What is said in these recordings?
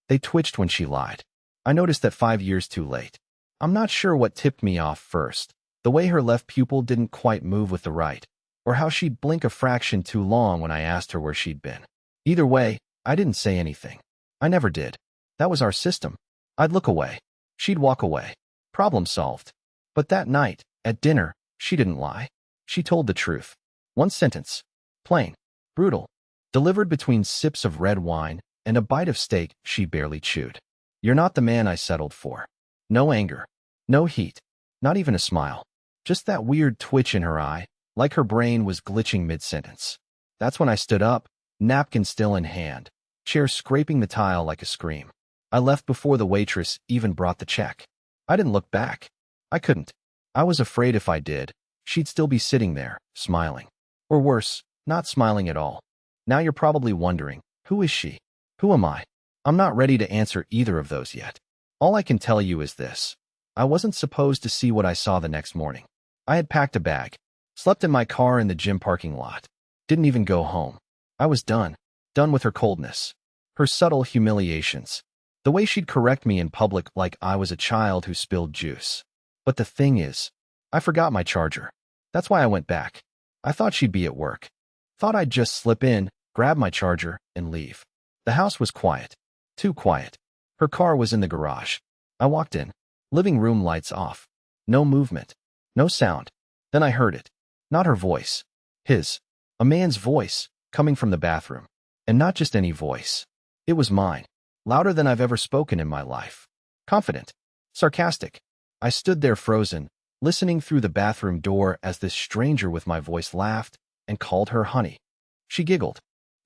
They twitched when she lied. I noticed that 5 years too late. I'm not sure what tipped me off first. The way her left pupil didn't quite move with the right, or how she'd blink a fraction too long when I asked her where she'd been. Either way, I didn't say anything. I never did. That was our system. I'd look away. She'd walk away. Problem solved. But that night, at dinner, she didn't lie. She told the truth. One sentence. Plain. Brutal. Delivered between sips of red wine and a bite of steak she barely chewed. You're not the man I settled for. No anger. No heat. Not even a smile. Just that weird twitch in her eye, like her brain was glitching mid-sentence. That's when I stood up, napkin still in hand, chair scraping the tile like a scream. I left before the waitress even brought the check. I didn't look back. I couldn't. I was afraid if I did, she'd still be sitting there, smiling. Or worse, not smiling at all. Now you're probably wondering, who is she? Who am I? I'm not ready to answer either of those yet. All I can tell you is this. I wasn't supposed to see what I saw the next morning. I had packed a bag, slept in my car in the gym parking lot, didn't even go home. I was done. Done with her coldness. Her subtle humiliations. The way she'd correct me in public like I was a child who spilled juice. But the thing is, I forgot my charger. That's why I went back. I thought she'd be at work. Thought I'd just slip in, grab my charger, and leave. The house was quiet. Too quiet. Her car was in the garage. I walked in. Living room lights off. No movement. No sound. Then I heard it. Not her voice. His. A man's voice, coming from the bathroom. And not just any voice. It was mine. Louder than I've ever spoken in my life. Confident. Sarcastic. I stood there frozen, listening through the bathroom door as this stranger with my voice laughed and called her honey. She giggled.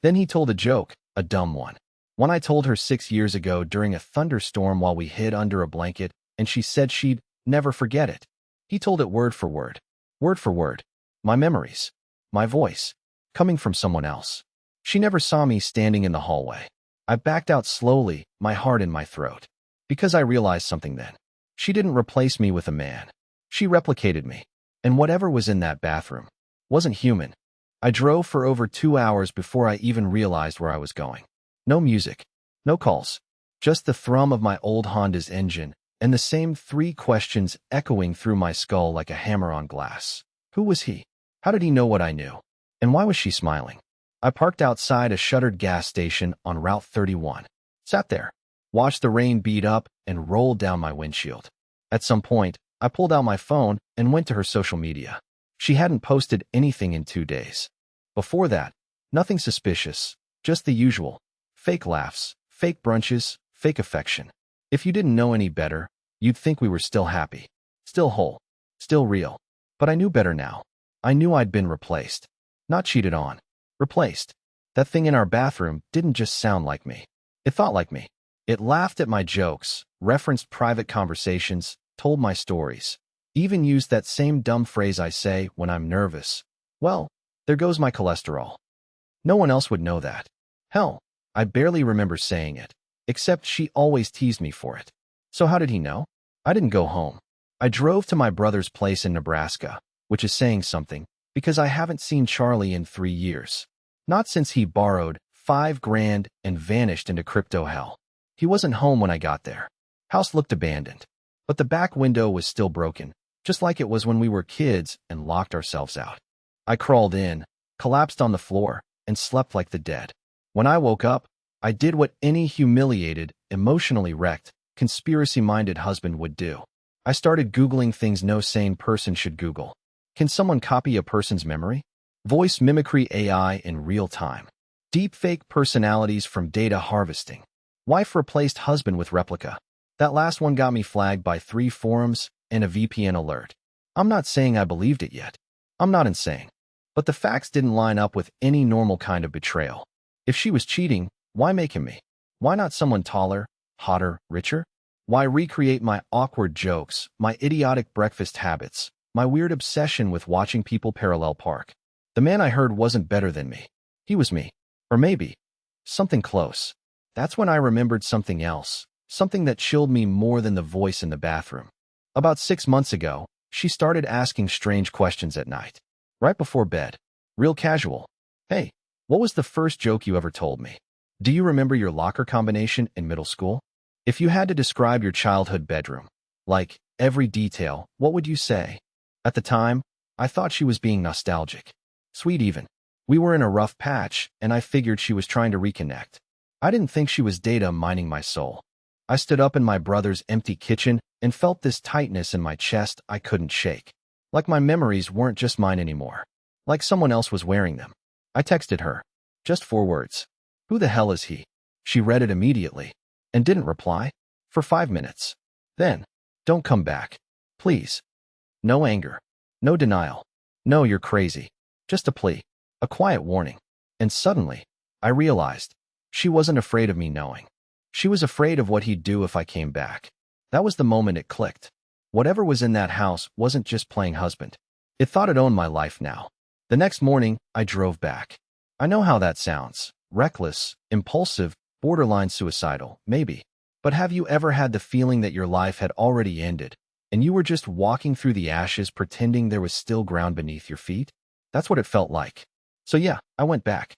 Then he told a joke, a dumb one. One I told her 6 years ago during a thunderstorm while we hid under a blanket, and she said she'd never forget it. He told it word for word. Word for word. My memories. My voice. Coming from someone else. She never saw me standing in the hallway. I backed out slowly, my heart in my throat. Because I realized something then. She didn't replace me with a man. She replicated me. And whatever was in that bathroom wasn't human. I drove for over 2 hours before I even realized where I was going. No music. No calls. Just the thrum of my old Honda's engine and the same 3 questions echoing through my skull like a hammer on glass. Who was he? How did he know what I knew? And why was she smiling? I parked outside a shuttered gas station on Route 31. Sat there. Watched the rain beat up and roll down my windshield. At some point, I pulled out my phone and went to her social media. She hadn't posted anything in 2 days. Before that, nothing suspicious, just the usual. Fake laughs, fake brunches, fake affection. If you didn't know any better, you'd think we were still happy, still whole, still real. But I knew better now. I knew I'd been replaced. Not cheated on. Replaced. That thing in our bathroom didn't just sound like me. It thought like me. It laughed at my jokes, referenced private conversations, told my stories. Even used that same dumb phrase I say when I'm nervous. Well, there goes my cholesterol. No one else would know that. Hell, I barely remember saying it, except she always teased me for it. So how did he know? I didn't go home. I drove to my brother's place in Nebraska, which is saying something, because I haven't seen Charlie in 3 years. Not since he borrowed $5,000 and vanished into crypto hell. He wasn't home when I got there. House looked abandoned. But the back window was still broken, just like it was when we were kids and locked ourselves out. I crawled in, collapsed on the floor, and slept like the dead. When I woke up, I did what any humiliated, emotionally wrecked, conspiracy-minded husband would do. I started Googling things no sane person should Google. Can someone copy a person's memory? Voice mimicry AI in real time. Deepfake personalities from data harvesting. Wife replaced husband with replica. That last one got me flagged by 3 forums and a VPN alert. I'm not saying I believed it yet. I'm not insane. But the facts didn't line up with any normal kind of betrayal. If she was cheating, why make him me? Why not someone taller, hotter, richer? Why recreate my awkward jokes, my idiotic breakfast habits, my weird obsession with watching people parallel park? The man I heard wasn't better than me. He was me. Or maybe something close. That's when I remembered something else, something that chilled me more than the voice in the bathroom. About 6 months ago, she started asking strange questions at night. Right before bed. Real casual. Hey, what was the first joke you ever told me? Do you remember your locker combination in middle school? If you had to describe your childhood bedroom, like every detail, what would you say? At the time, I thought she was being nostalgic. Sweet even. We were in a rough patch, and I figured she was trying to reconnect. I didn't think she was data mining my soul. I stood up in my brother's empty kitchen and felt this tightness in my chest I couldn't shake. Like my memories weren't just mine anymore. Like someone else was wearing them. I texted her. Just 4 words. Who the hell is he? She read it immediately and didn't reply for 5 minutes. Then, don't come back. Please. No anger. No denial. No, you're crazy. Just a plea. A quiet warning. And suddenly, I realized she wasn't afraid of me knowing. She was afraid of what he'd do if I came back. That was the moment it clicked. Whatever was in that house wasn't just playing husband. It thought it owned my life now. The next morning, I drove back. I know how that sounds. Reckless, impulsive, borderline suicidal, maybe. But have you ever had the feeling that your life had already ended, and you were just walking through the ashes pretending there was still ground beneath your feet? That's what it felt like. So yeah, I went back.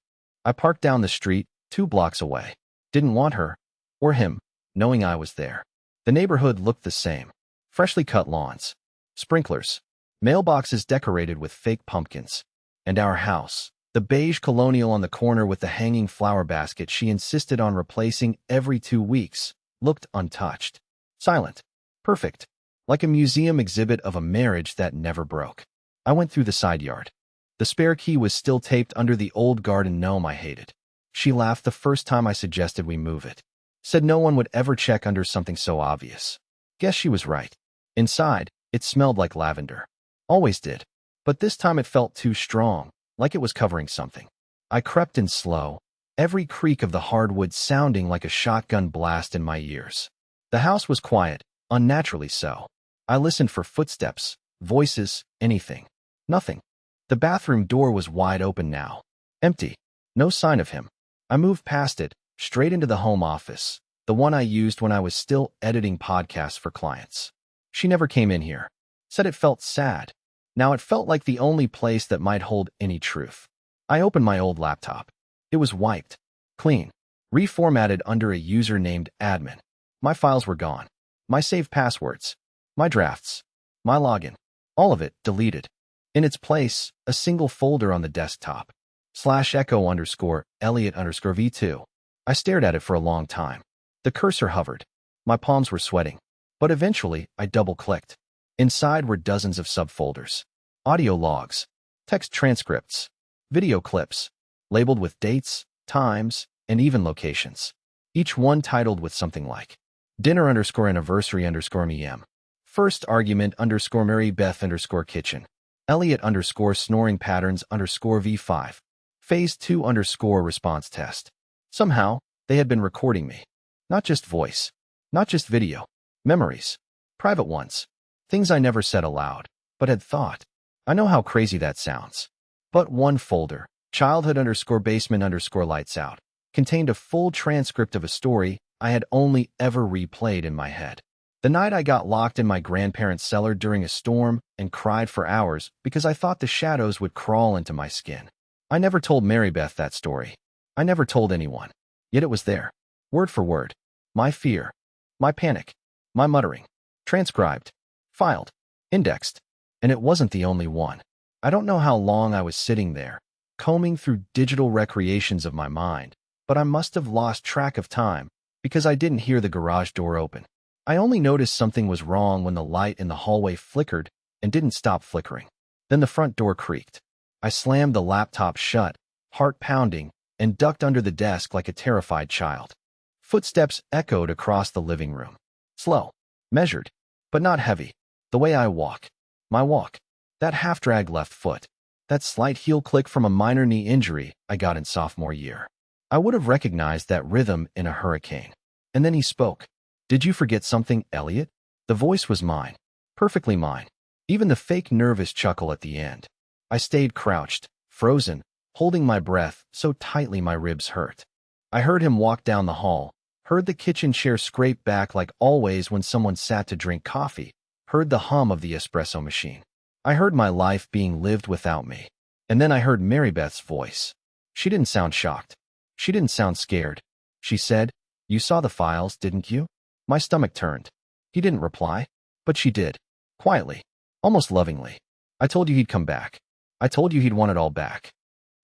I parked down the street, 2 blocks away. Didn't want her, or him, knowing I was there. The neighborhood looked the same. Freshly cut lawns, sprinklers, mailboxes decorated with fake pumpkins. And our house, the beige colonial on the corner with the hanging flower basket she insisted on replacing every 2 weeks, looked untouched. Silent. Perfect. Like a museum exhibit of a marriage that never broke. I went through the side yard. The spare key was still taped under the old garden gnome I hated. She laughed the first time I suggested we move it. Said no one would ever check under something so obvious. Guess she was right. Inside, it smelled like lavender. Always did. But this time it felt too strong, like it was covering something. I crept in slow, every creak of the hardwood sounding like a shotgun blast in my ears. The house was quiet, unnaturally so. I listened for footsteps, voices, anything. Nothing. The bathroom door was wide open now. Empty. No sign of him. I moved past it, straight into the home office, the one I used when I was still editing podcasts for clients. She never came in here. Said it felt sad. Now it felt like the only place that might hold any truth. I opened my old laptop. It was wiped, clean, reformatted under a user named admin. My files were gone. My saved passwords. My drafts. My login. All of it deleted. In its place, a single folder on the desktop. /echo_Elliot_V2. I stared at it for a long time. The cursor hovered. My palms were sweating. But eventually, I double-clicked. Inside were dozens of subfolders. Audio logs, text transcripts, video clips, labeled with dates, times, and even locations. Each one titled with something like dinner_anniversary_mem. First argument _Mary Beth_kitchen. Elliot_snoring patterns_V5. Phase 2_response test. Somehow, they had been recording me. Not just voice. Not just video. Memories. Private ones. Things I never said aloud, but had thought. I know how crazy that sounds. But one folder, childhood_basement_lights out, contained a full transcript of a story I had only ever replayed in my head. The night I got locked in my grandparents' cellar during a storm and cried for hours because I thought the shadows would crawl into my skin. I never told Mary Beth that story. I never told anyone. Yet it was there. Word for word. My fear. My panic. My muttering. Transcribed. Filed. Indexed. And it wasn't the only one. I don't know how long I was sitting there, combing through digital recreations of my mind, but I must have lost track of time because I didn't hear the garage door open. I only noticed something was wrong when the light in the hallway flickered and didn't stop flickering. Then the front door creaked. I slammed the laptop shut, heart pounding, and ducked under the desk like a terrified child. Footsteps echoed across the living room. Slow, measured, but not heavy. The way I walk. My walk. That half-drag left foot. That slight heel click from a minor knee injury I got in sophomore year. I would have recognized that rhythm in a hurricane. And then he spoke. Did you forget something, Elliot? The voice was mine. Perfectly mine. Even the fake nervous chuckle at the end. I stayed crouched, frozen, holding my breath so tightly my ribs hurt. I heard him walk down the hall, heard the kitchen chair scrape back like always when someone sat to drink coffee, heard the hum of the espresso machine. I heard my life being lived without me. And then I heard Mary Beth's voice. She didn't sound shocked. She didn't sound scared. She said, "You saw the files, didn't you?" My stomach turned. He didn't reply, but she did. Quietly, almost lovingly. "I told you he'd come back. I told you he'd want it all back."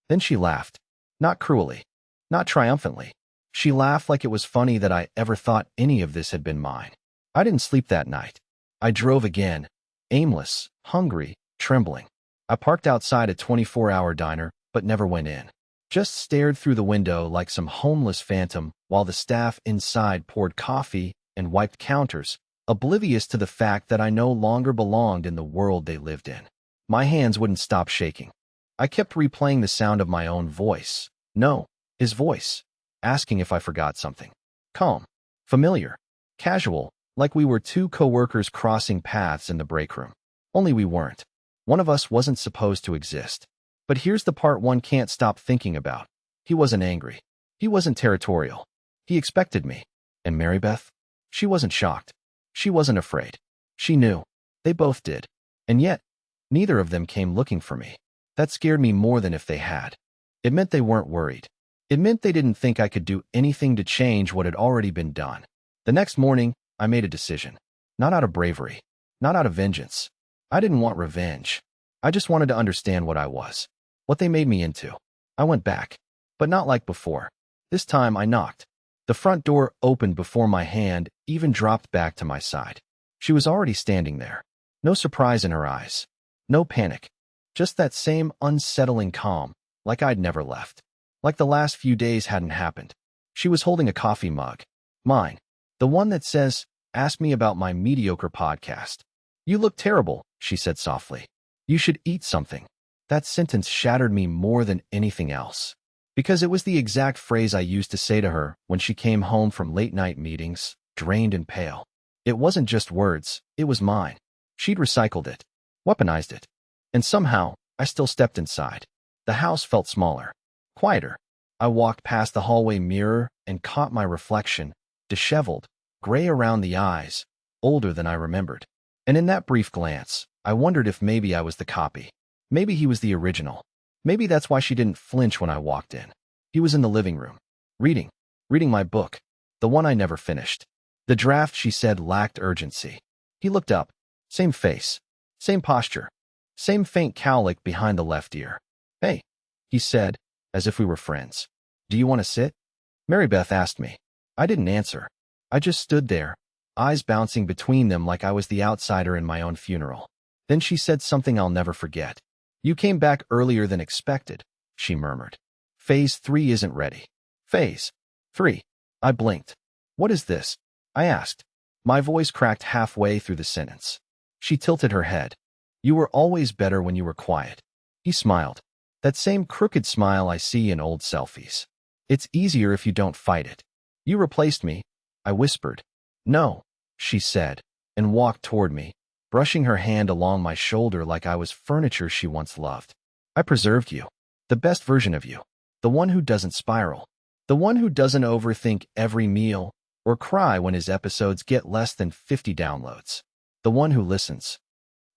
Then she laughed. Not cruelly. Not triumphantly. She laughed like it was funny that I ever thought any of this had been mine. I didn't sleep that night. I drove again. Aimless, hungry, trembling. I parked outside a 24-hour diner, but never went in. Just stared through the window like some homeless phantom while the staff inside poured coffee and wiped counters, oblivious to the fact that I no longer belonged in the world they lived in. My hands wouldn't stop shaking. I kept replaying the sound of my own voice. No, his voice. Asking if I forgot something. Calm. Familiar. Casual, like we were two coworkers crossing paths in the break room. Only we weren't. One of us wasn't supposed to exist. But here's the part one can't stop thinking about. He wasn't angry. He wasn't territorial. He expected me. And Marybeth? She wasn't shocked. She wasn't afraid. She knew. They both did. And yet, neither of them came looking for me. That scared me more than if they had. It meant they weren't worried. It meant they didn't think I could do anything to change what had already been done. The next morning, I made a decision. Not out of bravery. Not out of vengeance. I didn't want revenge. I just wanted to understand what I was. What they made me into. I went back. But not like before. This time I knocked. The front door opened before my hand even dropped back to my side. She was already standing there. No surprise in her eyes. No panic. Just that same unsettling calm, like I'd never left. Like the last few days hadn't happened. She was holding a coffee mug. Mine. The one that says, "Ask me about my mediocre podcast." "You look terrible," she said softly. "You should eat something." That sentence shattered me more than anything else. Because it was the exact phrase I used to say to her when she came home from late-night meetings, drained and pale. It wasn't just words, it was mine. She'd recycled it, weaponized it. And somehow, I still stepped inside. The house felt smaller, quieter. I walked past the hallway mirror and caught my reflection, disheveled, gray around the eyes, older than I remembered. And in that brief glance, I wondered if maybe I was the copy. Maybe he was the original. Maybe that's why she didn't flinch when I walked in. He was in the living room, reading my book, the one I never finished. The draft, she said, lacked urgency. He looked up, same face, same posture, same faint cowlick behind the left ear. "Hey," he said, as if we were friends. "Do you want to sit?" Marybeth asked me. I didn't answer. I just stood there, eyes bouncing between them like I was the outsider in my own funeral. Then she said something I'll never forget. "You came back earlier than expected," she murmured. "Phase 3 isn't ready." Phase 3. I blinked. "What is this?" I asked. My voice cracked halfway through the sentence. She tilted her head. "You were always better when you were quiet." He smiled. That same crooked smile I see in old selfies. "It's easier if you don't fight it." "You replaced me," I whispered. "No," she said, and walked toward me, brushing her hand along my shoulder like I was furniture she once loved. "I preserved you. The best version of you. The one who doesn't spiral. The one who doesn't overthink every meal or cry when his episodes get less than 50 downloads. The one who listens."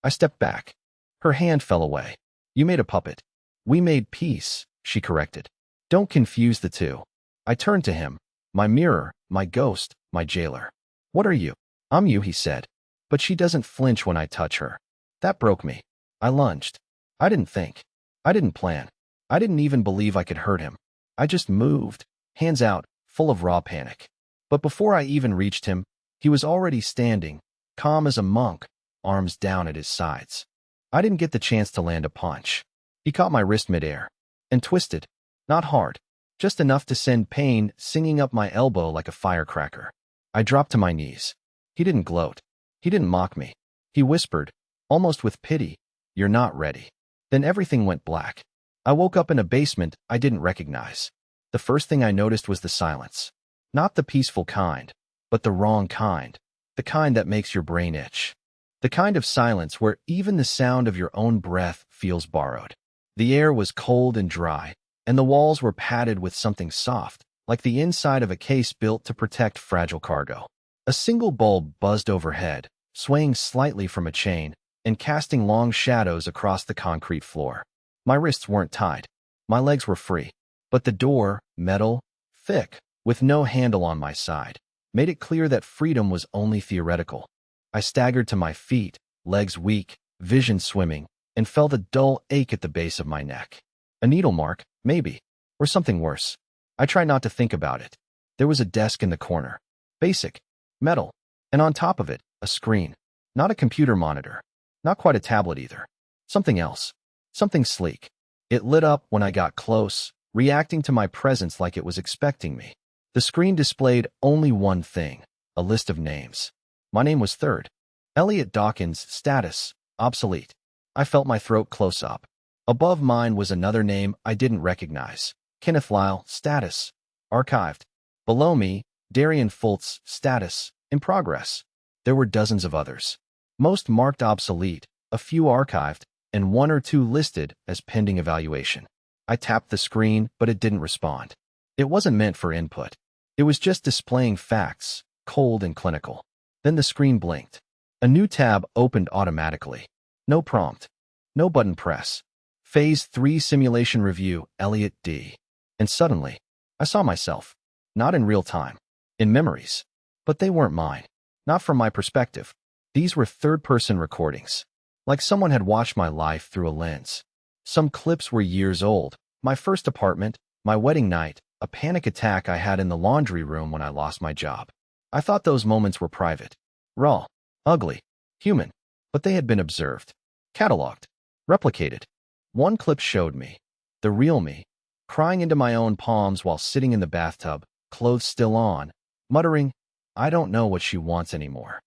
I stepped back. Her hand fell away. "You made a puppet." "We made peace," she corrected. "Don't confuse the two." I turned to him. My mirror, my ghost, my jailer. "What are you?" "I'm you," he said. But she doesn't flinch when I touch her. That broke me. I lunged. I didn't think. I didn't plan. I didn't even believe I could hurt him. I just moved, hands out, full of raw panic. But before I even reached him, he was already standing, calm as a monk, arms down at his sides. I didn't get the chance to land a punch. He caught my wrist midair and twisted, not hard, just enough to send pain singing up my elbow like a firecracker. I dropped to my knees. He didn't gloat. He didn't mock me. He whispered, almost with pity, "You're not ready." Then everything went black. I woke up in a basement I didn't recognize. The first thing I noticed was the silence. Not the peaceful kind, but the wrong kind. The kind that makes your brain itch. The kind of silence where even the sound of your own breath feels borrowed. The air was cold and dry, and the walls were padded with something soft, like the inside of a case built to protect fragile cargo. A single bulb buzzed overhead, swaying slightly from a chain, and casting long shadows across the concrete floor. My wrists weren't tied. My legs were free. But the door, metal, thick, with no handle on my side, made it clear that freedom was only theoretical. I staggered to my feet, legs weak, vision swimming, and felt a dull ache at the base of my neck. A needle mark, maybe, or something worse. I tried not to think about it. There was a desk in the corner. Basic, metal, and on top of it, a screen. Not a computer monitor. Not quite a tablet either. Something else. Something sleek. It lit up when I got close, reacting to my presence like it was expecting me. The screen displayed only one thing, a list of names. My name was third. Elliot Dawkins, status, obsolete. I felt my throat close up. Above mine was another name I didn't recognize. Kenneth Lyle, status, archived. Below me, Darian Fultz, status, in progress. There were dozens of others. Most marked obsolete, a few archived, and one or two listed as pending evaluation. I tapped the screen, but it didn't respond. It wasn't meant for input. It was just displaying facts, cold and clinical. Then the screen blinked. A new tab opened automatically. No prompt. No button press. Phase 3 Simulation Review, Elliot D. And suddenly, I saw myself. Not in real time. In memories. But they weren't mine. Not from my perspective. These were third-person recordings. Like someone had watched my life through a lens. Some clips were years old. My first apartment, my wedding night, a panic attack I had in the laundry room when I lost my job. I thought those moments were private. Raw. Ugly. Human. But they had been observed. Cataloged. Replicated. One clip showed me. The real me. Crying into my own palms while sitting in the bathtub, clothes still on, muttering, I don't know what she wants anymore.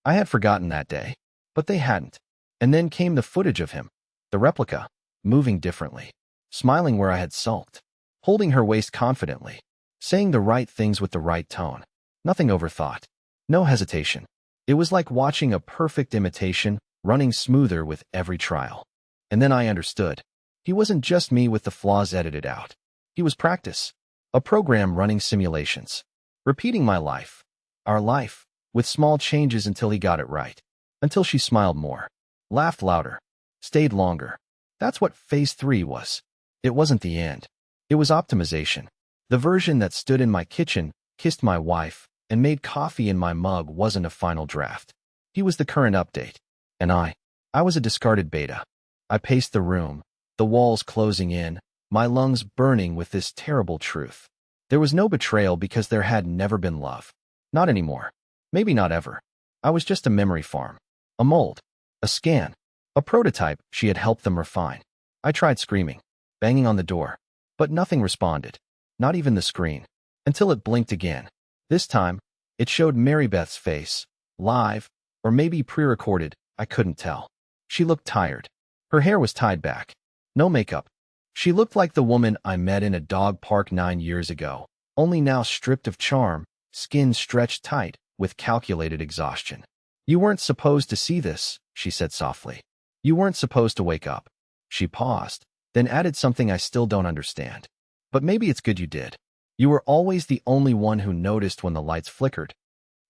I had forgotten that day. But they hadn't. And then came the footage of him. The replica. Moving differently. Smiling where I had sulked. Holding her waist confidently. Saying the right things with the right tone. Nothing overthought. No hesitation. It was like watching a perfect imitation, running smoother with every trial. And then I understood. He wasn't just me with the flaws edited out. He was practice. A program running simulations. Repeating my life. Our life. With small changes until he got it right. Until she smiled more. Laughed louder. Stayed longer. That's what phase 3 was. It wasn't the end. It was optimization. The version that stood in my kitchen, kissed my wife, and made coffee in my mug wasn't a final draft. He was the current update. And I was a discarded beta. I paced the room, the walls closing in, my lungs burning with this terrible truth. There was no betrayal because there had never been love. Not anymore. Maybe not ever. I was just a memory farm. A mold. A scan. A prototype she had helped them refine. I tried screaming, banging on the door. But nothing responded. Not even the screen. Until it blinked again. This time, it showed Mary Beth's face. Live, or maybe pre-recorded, I couldn't tell. She looked tired. Her hair was tied back. No makeup. She looked like the woman I met in a dog park 9 years ago, only now stripped of charm, skin stretched tight, with calculated exhaustion. You weren't supposed to see this, she said softly. You weren't supposed to wake up. She paused, then added something I still don't understand. But maybe it's good you did. You were always the only one who noticed when the lights flickered.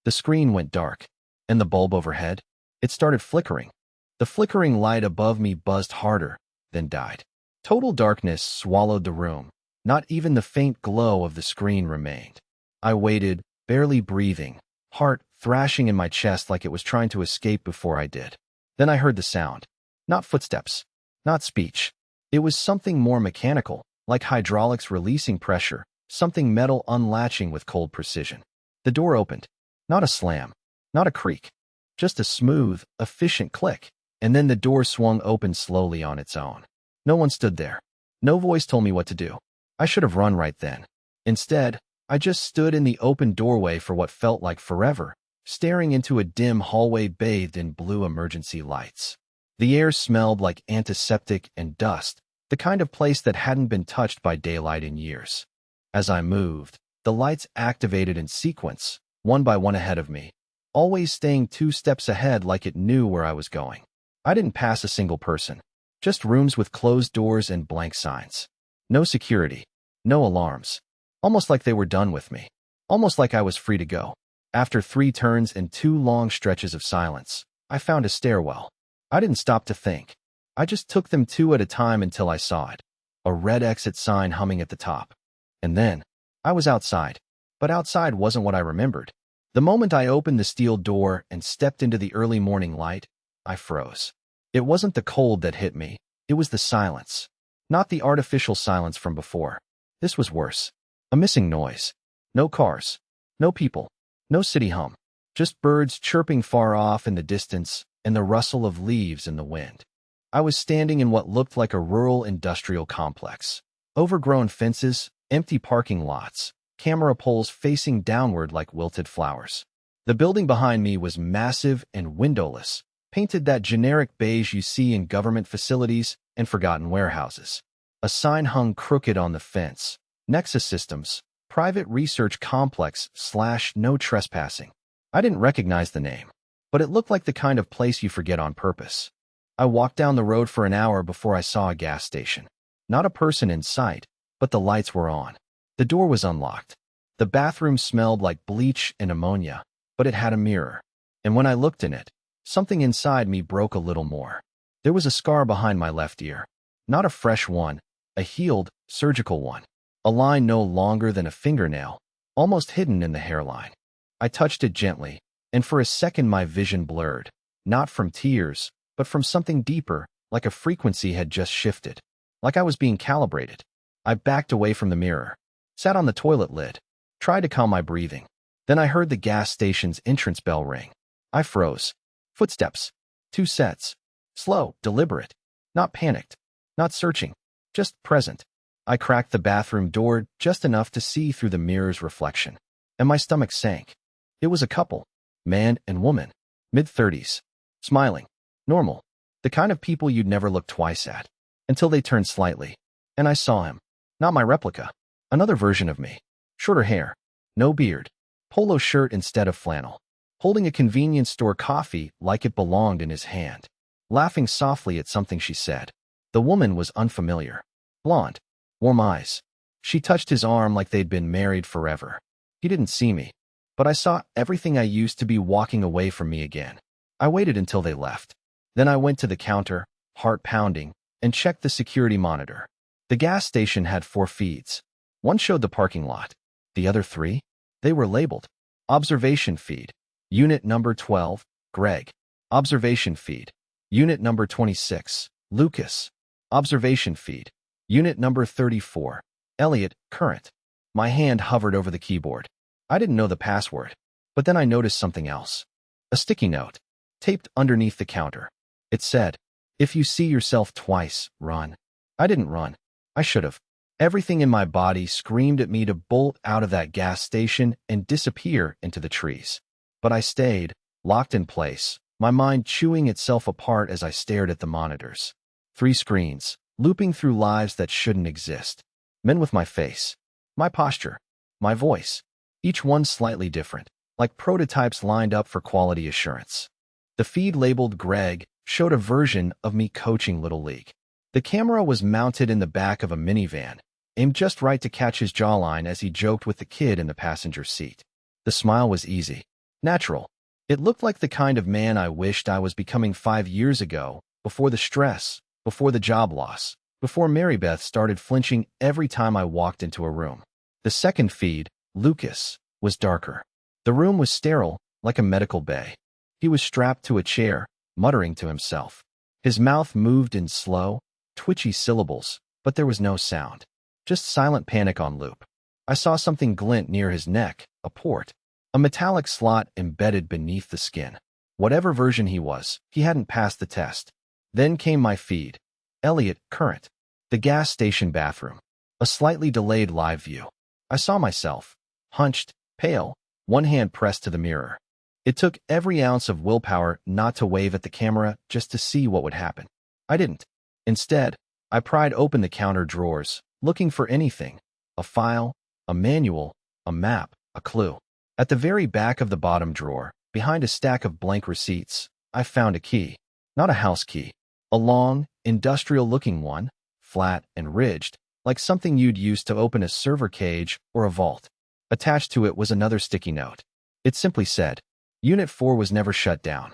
The screen went dark. And the bulb overhead? It started flickering. The flickering light above me buzzed harder, then died. Total darkness swallowed the room. Not even the faint glow of the screen remained. I waited, barely breathing, heart thrashing in my chest like it was trying to escape before I did. Then I heard the sound. Not footsteps. Not speech. It was something more mechanical, like hydraulics releasing pressure, something metal unlatching with cold precision. The door opened. Not a slam. Not a creak. Just a smooth, efficient click. And then the door swung open slowly on its own. No one stood there. No voice told me what to do. I should have run right then. Instead, I just stood in the open doorway for what felt like forever, staring into a dim hallway bathed in blue emergency lights. The air smelled like antiseptic and dust, the kind of place that hadn't been touched by daylight in years. As I moved, the lights activated in sequence, one by one ahead of me, always staying 2 steps ahead like it knew where I was going. I didn't pass a single person. Just rooms with closed doors and blank signs. No security. No alarms. Almost like they were done with me. Almost like I was free to go. After 3 turns and 2 long stretches of silence, I found a stairwell. I didn't stop to think. I just took them 2 at a time until I saw it. A red exit sign humming at the top. And then, I was outside. but outside wasn't what I remembered. The moment I opened the steel door and stepped into the early morning light, I froze. It wasn't the cold that hit me, it was the silence. Not the artificial silence from before. This was worse. A missing noise. No cars. No people. No city hum. Just birds chirping far off in the distance and the rustle of leaves in the wind. I was standing in what looked like a rural industrial complex. Overgrown fences, empty parking lots, camera poles facing downward like wilted flowers. The building behind me was massive and windowless, painted that generic beige you see in government facilities and forgotten warehouses. A sign hung crooked on the fence. Nexus Systems, Private Research Complex / no trespassing. I didn't recognize the name, but it looked like the kind of place you forget on purpose. I walked down the road for an hour before I saw a gas station. Not a person in sight, but the lights were on. The door was unlocked. The bathroom smelled like bleach and ammonia, but it had a mirror. And when I looked in it, something inside me broke a little more. There was a scar behind my left ear. Not a fresh one, a healed, surgical one. A line no longer than a fingernail, almost hidden in the hairline. I touched it gently, and for a second my vision blurred, not from tears, but from something deeper, like a frequency had just shifted, like I was being calibrated. I backed away from the mirror, sat on the toilet lid, tried to calm my breathing. Then I heard the gas station's entrance bell ring. I froze. Footsteps. 2 sets. Slow, deliberate. Not panicked. Not searching. Just present. I cracked the bathroom door just enough to see through the mirror's reflection, and my stomach sank. It was a couple, man and woman, mid-30s, smiling, normal, the kind of people you'd never look twice at, until they turned slightly, and I saw him. Not my replica, another version of me. Shorter hair, no beard, polo shirt instead of flannel, holding a convenience store coffee like it belonged in his hand, laughing softly at something she said. The woman was unfamiliar. Blonde, warm eyes. She touched his arm like they'd been married forever. He didn't see me, but I saw everything I used to be walking away from me again. I waited until they left. Then I went to the counter, heart pounding, and checked the security monitor. The gas station had 4 feeds. One showed the parking lot. The other 3? They were labeled. Observation feed. Unit number 12, Greg. Observation feed. Unit number 26, Lucas. Observation feed. Unit number 34, Elliot, current. My hand hovered over the keyboard. I didn't know the password, but then I noticed something else. A sticky note, taped underneath the counter. It said, "If you see yourself twice, run." I didn't run. I should have. Everything in my body screamed at me to bolt out of that gas station and disappear into the trees. But I stayed, locked in place, my mind chewing itself apart as I stared at the monitors. 3 screens, looping through lives that shouldn't exist. Men with my face, my posture, my voice, each one slightly different, like prototypes lined up for quality assurance. The feed labeled Greg showed a version of me coaching Little League. The camera was mounted in the back of a minivan, aimed just right to catch his jawline as he joked with the kid in the passenger seat. The smile was easy, natural. It looked like the kind of man I wished I was becoming 5 years ago, before the stress, before the job loss, before Marybeth started flinching every time I walked into a room. The second feed, Lucas, was darker. The room was sterile, like a medical bay. He was strapped to a chair, muttering to himself. His mouth moved in slow, twitchy syllables, but there was no sound. Just silent panic on loop. I saw something glint near his neck, a port. A metallic slot embedded beneath the skin. Whatever version he was, he hadn't passed the test. Then came my feed. Elliot, current. The gas station bathroom. A slightly delayed live view. I saw myself, hunched, pale, one hand pressed to the mirror. It took every ounce of willpower not to wave at the camera just to see what would happen. I didn't. Instead, I pried open the counter drawers, looking for anything. A file, a manual, a map, a clue. At the very back of the bottom drawer, behind a stack of blank receipts, I found a key. Not a house key. A long, industrial-looking one, flat and ridged, like something you'd use to open a server cage or a vault. Attached to it was another sticky note. It simply said, Unit 4 was never shut down.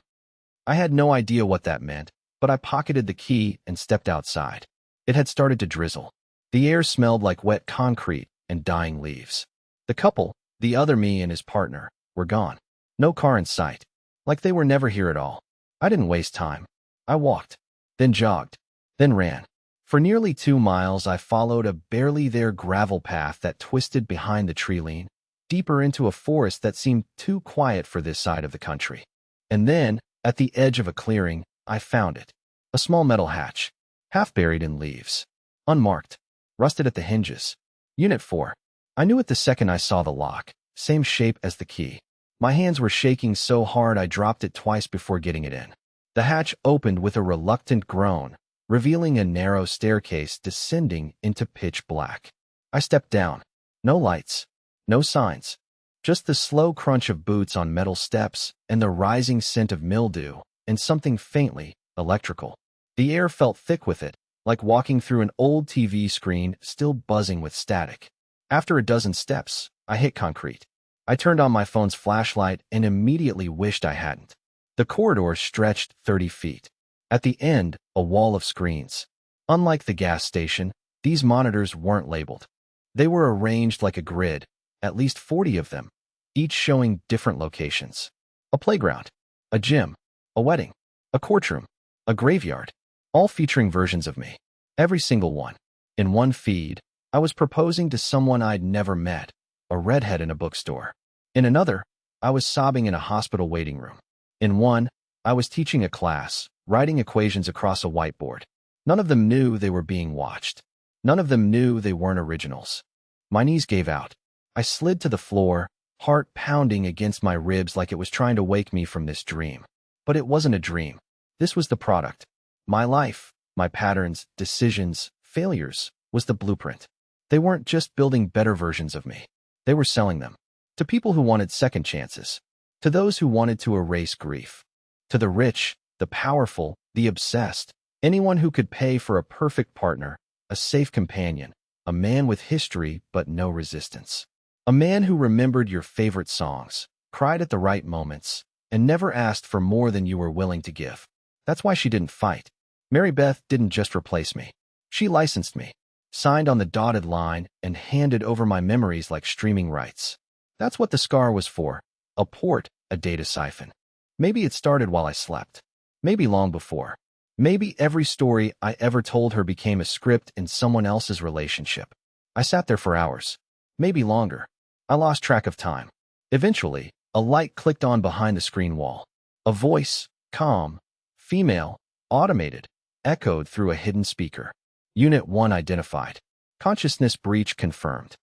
I had no idea what that meant, but I pocketed the key and stepped outside. It had started to drizzle. The air smelled like wet concrete and dying leaves. The couple, The other me and his partner were gone. No car in sight. Like they were never here at all. I didn't waste time. I walked, then jogged, then ran. For nearly 2 miles, I followed a barely there gravel path that twisted behind the tree line, deeper into a forest that seemed too quiet for this side of the country. And then, at the edge of a clearing, I found it. A small metal hatch, half buried in leaves. Unmarked, rusted at the hinges. Unit 4. I knew it the second I saw the lock, same shape as the key. My hands were shaking so hard I dropped it twice before getting it in. The hatch opened with a reluctant groan, revealing a narrow staircase descending into pitch black. I stepped down. No lights, no signs, just the slow crunch of boots on metal steps and the rising scent of mildew and something faintly electrical. The air felt thick with it, like walking through an old TV screen still buzzing with static. After a dozen steps, I hit concrete. I turned on my phone's flashlight and immediately wished I hadn't. The corridor stretched 30 feet. At the end, a wall of screens. Unlike the gas station, these monitors weren't labeled. They were arranged like a grid, at least 40 of them, each showing different locations. A playground, a gym, a wedding, a courtroom, a graveyard, all featuring versions of me. Every single one. In one feed, I was proposing to someone I'd never met, a redhead in a bookstore. In another, I was sobbing in a hospital waiting room. In one, I was teaching a class, writing equations across a whiteboard. None of them knew they were being watched. None of them knew they weren't originals. My knees gave out. I slid to the floor, heart pounding against my ribs like it was trying to wake me from this dream. But it wasn't a dream. This was the product. My life, my patterns, decisions, failures, was the blueprint. They weren't just building better versions of me. They were selling them. To people who wanted second chances. To those who wanted to erase grief. To the rich, the powerful, the obsessed. Anyone who could pay for a perfect partner, a safe companion, a man with history but no resistance. A man who remembered your favorite songs, cried at the right moments, and never asked for more than you were willing to give. That's why she didn't fight. Mary Beth didn't just replace me. She licensed me, signed on the dotted line, and handed over my memories like streaming rights. That's what the scar was for. A port, a data siphon. Maybe it started while I slept. Maybe long before. Maybe every story I ever told her became a script in someone else's relationship. I sat there for hours. Maybe longer. I lost track of time. Eventually, a light clicked on behind the screen wall. A voice, calm, female, automated, echoed through a hidden speaker. Unit 1 identified. Consciousness breach confirmed.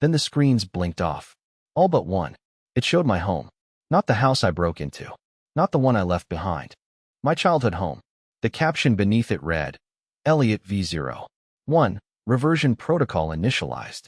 Then the screens blinked off. All but one. It showed my home. Not the house I broke into. Not the one I left behind. My childhood home. The caption beneath it read, Elliot V01, reversion protocol initialized.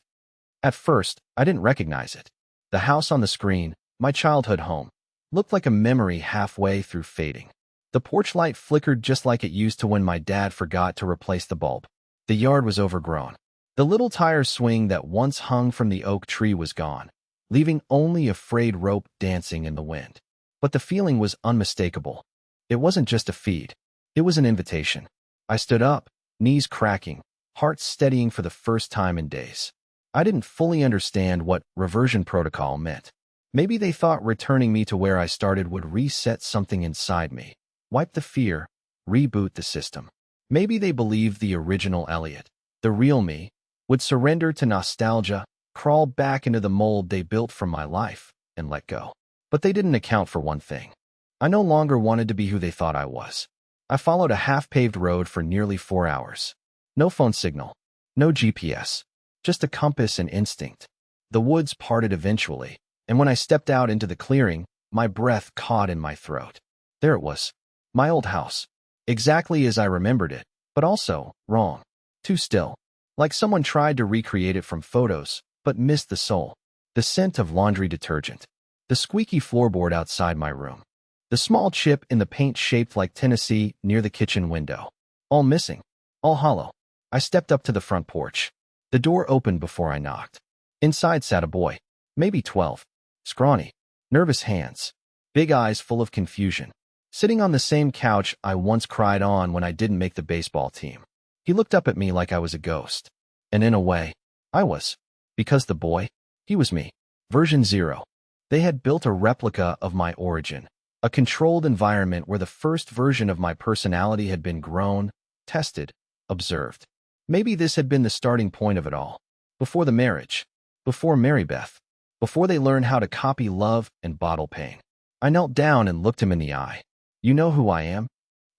At first, I didn't recognize it. The house on the screen, my childhood home, looked like a memory halfway through fading. The porch light flickered just like it used to when my dad forgot to replace the bulb. The yard was overgrown. The little tire swing that once hung from the oak tree was gone, leaving only a frayed rope dancing in the wind. But the feeling was unmistakable. It wasn't just a feed. It was an invitation. I stood up, knees cracking, heart steadying for the first time in days. I didn't fully understand what reversion protocol meant. Maybe they thought returning me to where I started would reset something inside me, wipe the fear, reboot the system. Maybe they believed the original Elliot, the real me, would surrender to nostalgia, crawl back into the mold they built from my life, and let go. But they didn't account for one thing. I no longer wanted to be who they thought I was. I followed a half-paved road for nearly 4 hours. No phone signal, no GPS, just a compass and instinct. The woods parted eventually, and when I stepped out into the clearing, my breath caught in my throat. There it was, my old house, exactly as I remembered it, but also wrong, too still, like someone tried to recreate it from photos, but missed the soul. The scent of laundry detergent, the squeaky floorboard outside my room, the small chip in the paint shaped like Tennessee near the kitchen window. All missing. All hollow. I stepped up to the front porch. The door opened before I knocked. Inside sat a boy, maybe 12. Scrawny. Nervous hands. Big eyes full of confusion. Sitting on the same couch I once cried on when I didn't make the baseball team. He looked up at me like I was a ghost. And in a way, I was. Because the boy, he was me. Version 0. They had built a replica of my origin, a controlled environment where the first version of my personality had been grown, tested, observed. Maybe this had been the starting point of it all. Before the marriage, before Marybeth, before they learned how to copy love and bottle pain. I knelt down and looked him in the eye. You know who I am?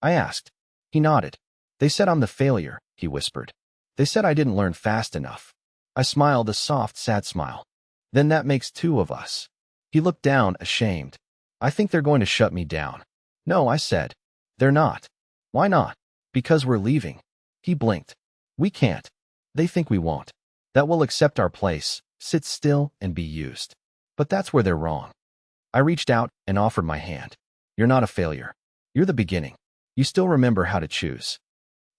I asked. He nodded. They said I'm the failure, he whispered. They said I didn't learn fast enough. I smiled a soft, sad smile. Then that makes two of us. He looked down, ashamed. I think they're going to shut me down. No, I said. They're not. Why not? Because we're leaving. He blinked. We can't. They think we won't. That we'll accept our place, sit still, and be used. But that's where they're wrong. I reached out and offered my hand. You're not a failure. You're the beginning. You still remember how to choose.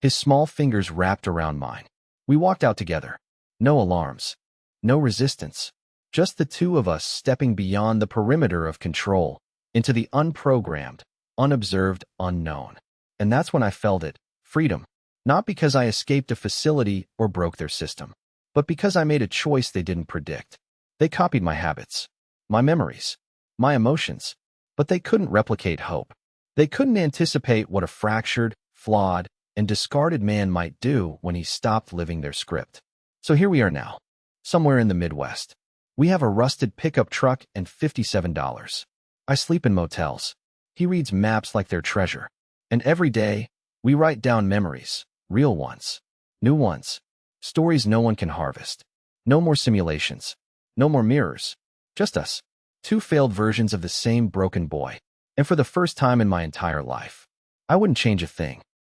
His small fingers wrapped around mine. We walked out together. No alarms. No resistance. Just the two of us stepping beyond the perimeter of control into the unprogrammed, unobserved unknown. And that's when I felt it, freedom. Not because I escaped a facility or broke their system, but because I made a choice they didn't predict. They copied my habits, my memories, my emotions, but they couldn't replicate hope. They couldn't anticipate what a fractured, flawed, and discarded man might do when he stopped living their script. So here we are now, somewhere in the Midwest. We have a rusted pickup truck and $57. I sleep in motels. He reads maps like their treasure. And every day, we write down memories, real ones, new ones, stories no one can harvest. No more simulations. No more mirrors. Just us. Two failed versions of the same broken boy. And for the first time in my entire life, I wouldn't change a thing.